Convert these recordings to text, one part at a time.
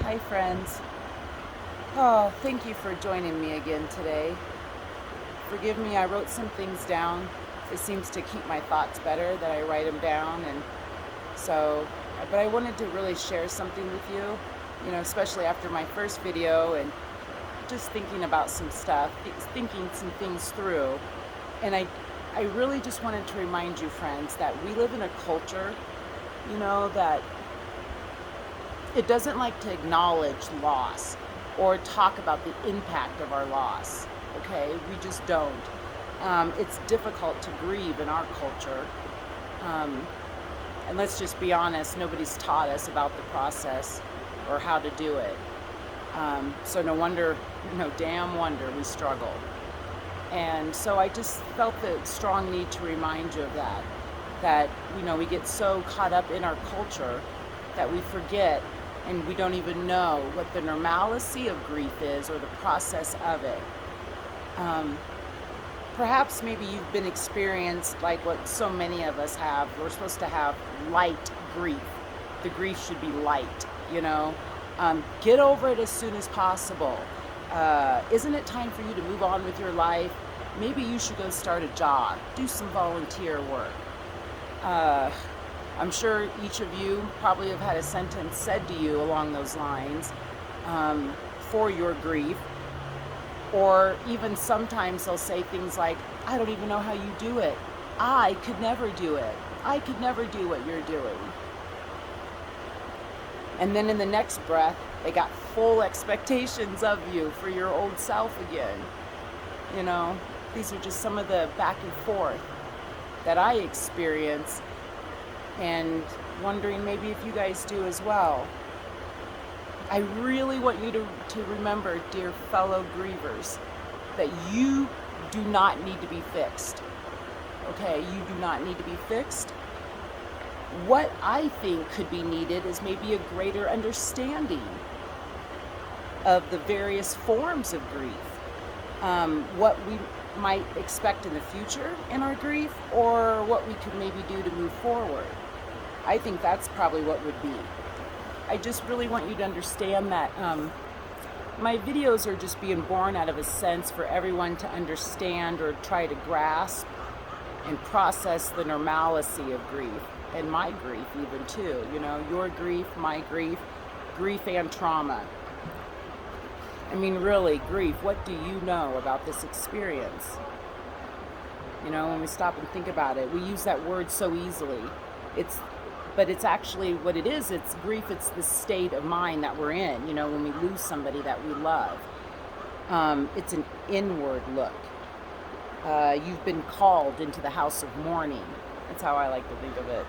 Hi, friends. Oh, thank you for joining me again today. Forgive me, I wrote some things down. It seems to keep my thoughts better that I write them down. And so, but I wanted to really share something with you, especially after my first video and just thinking about some stuff, thinking some things through. And I really just wanted to remind you, friends, that we live in a culture, that it doesn't like to acknowledge loss or talk about the impact of our loss. Okay, we just don't. It's difficult to grieve in our culture. Um, and let's just be honest, nobody's taught us about the process or how to do it. So no wonder, no damn wonder we struggle. And so I just felt the strong need to remind you of that, we get so caught up in our culture that we forget and we don't even know what the normalcy of grief is or the process of it. Um, Perhaps maybe you've been experienced like what so many of us have. We're supposed to have light grief. The grief should be light, you know. Get over it as soon as possible. Isn't it time for you to move on with your life? Maybe you should go start a job, do some volunteer work. Uh, I'm sure each of you probably have had a sentence said to you along those lines for your grief. Or even sometimes they'll say things like, I don't even know how you do it. I could never do it. I could never do what you're doing. And then in the next breath, they got full expectations of you for your old self again. You know, these are just some of the back and forth that I experience, and wondering maybe if you guys do as well. I really want you to remember, dear fellow grievers, that you do not need to be fixed. Okay, you do not need to be fixed. What I think could be needed is maybe a greater understanding of the various forms of grief, what we might expect in the future in our grief, or what we could maybe do to move forward. I think that's probably what would be. I just really want you to understand that my videos are just being born out of a sense for everyone to understand or try to grasp and process the normalcy of grief, and my grief even too, your grief, my grief, grief and trauma. I mean, really, grief, what do you know about this experience? When we stop and think about it, we use that word so easily. But it's actually what it is. It's grief. It's the state of mind that we're in, when we lose somebody that we love. It's an inward look. You've been called into the house of mourning. That's how I like to think of it.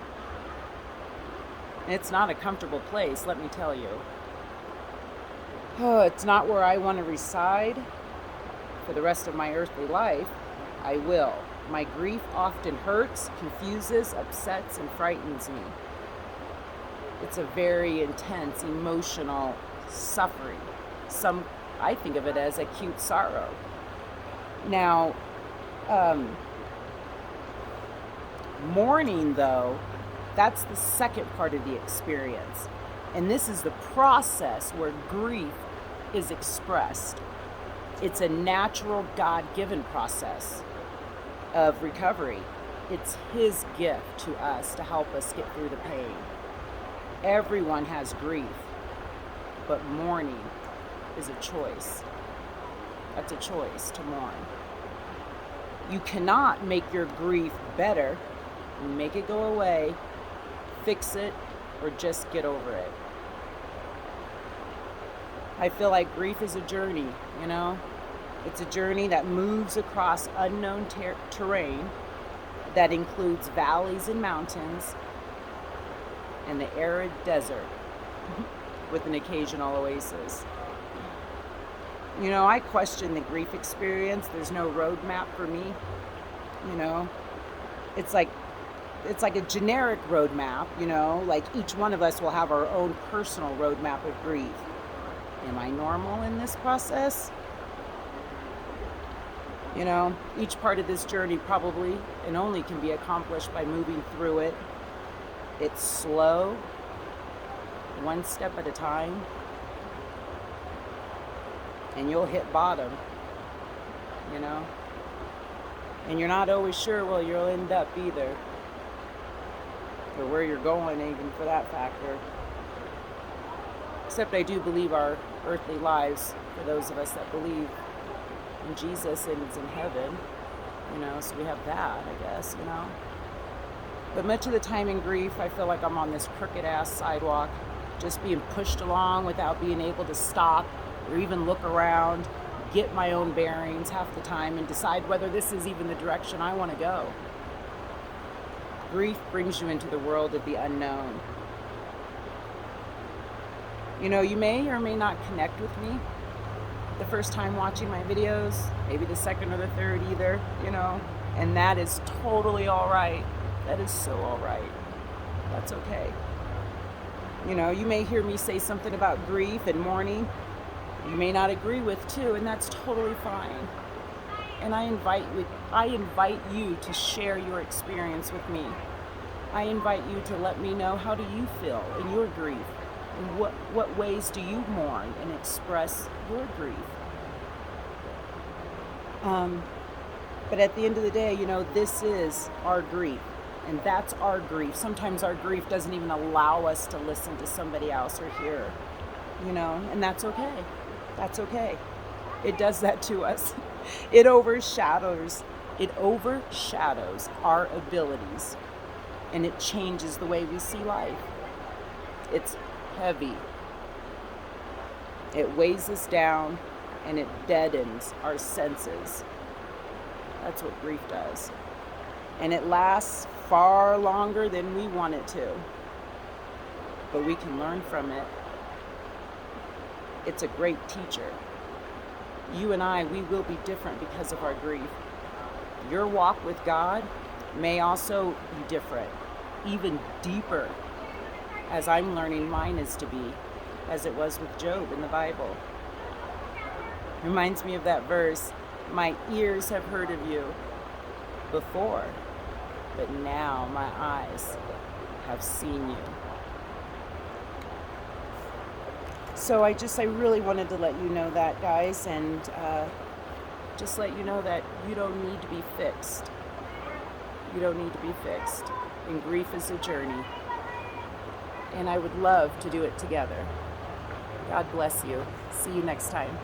And it's not a comfortable place, let me tell you. Oh, it's not where I want to reside for the rest of my earthly life. I will. My grief often hurts, confuses, upsets, and frightens me. It's a very intense emotional suffering. I think of it as acute sorrow. Now, mourning, though, that's the second part of the experience. And this is the process where grief is expressed. It's a natural, God-given process of recovery. It's His gift to us to help us get through the pain. Everyone has grief, but mourning is a choice. That's a choice to mourn. You cannot make your grief better, make it go away, fix it, or just get over it. I feel like grief is a journey, It's a journey that moves across unknown terrain that includes valleys and mountains and the arid desert with an occasional oasis. I question the grief experience. There's no roadmap for me. It's like a generic roadmap, like each one of us will have our own personal roadmap of grief. Am I normal in this process? Each part of this journey probably and only can be accomplished by moving through it. It's slow, one step at a time. and you'll hit bottom, you know? And you're not always sure where you'll end up either, or where you're going even for that factor. Except I do believe our earthly lives, for those of us that believe in Jesus and is in heaven, you know, so we have that, I guess, you know. But much of the time in grief, I feel like I'm on this crooked ass sidewalk, just being pushed along without being able to stop or even look around, get my own bearings half the time, and decide whether this is even the direction I want to go. Grief brings you into the world of the unknown. You know, you may or may not connect with me the first time watching my videos, maybe the second or the third either, you know, and that is totally all right. That is so all right. That's okay. You know, you may hear me say something about grief and mourning you may not agree with too, and that's totally fine. And I invite you to share your experience with me. I invite you to let me know, how do you feel in your grief? And what ways do you mourn and express your grief? But at the end of the day, you know, this is our grief. And that's our grief. Sometimes our grief doesn't even allow us to listen to somebody else or hear, you know, and that's okay. That's okay. It does that to us. It overshadows our abilities, and it changes the way we see life. It's heavy. It weighs us down, and it deadens our senses. That's what grief does. And it lasts far longer than we want it to. But we can learn from it. It's a great teacher. You and I, we will be different because of our grief. Your walk with God may also be different, even deeper, as I'm learning mine is to be, as it was with Job in the Bible. Reminds me of that verse, my ears have heard of you before, but now my eyes have seen you. So I really wanted to let you know that, guys, and just let you know that you don't need to be fixed. You don't need to be fixed. And grief is a journey. And I would love to do it together. God bless you. See you next time.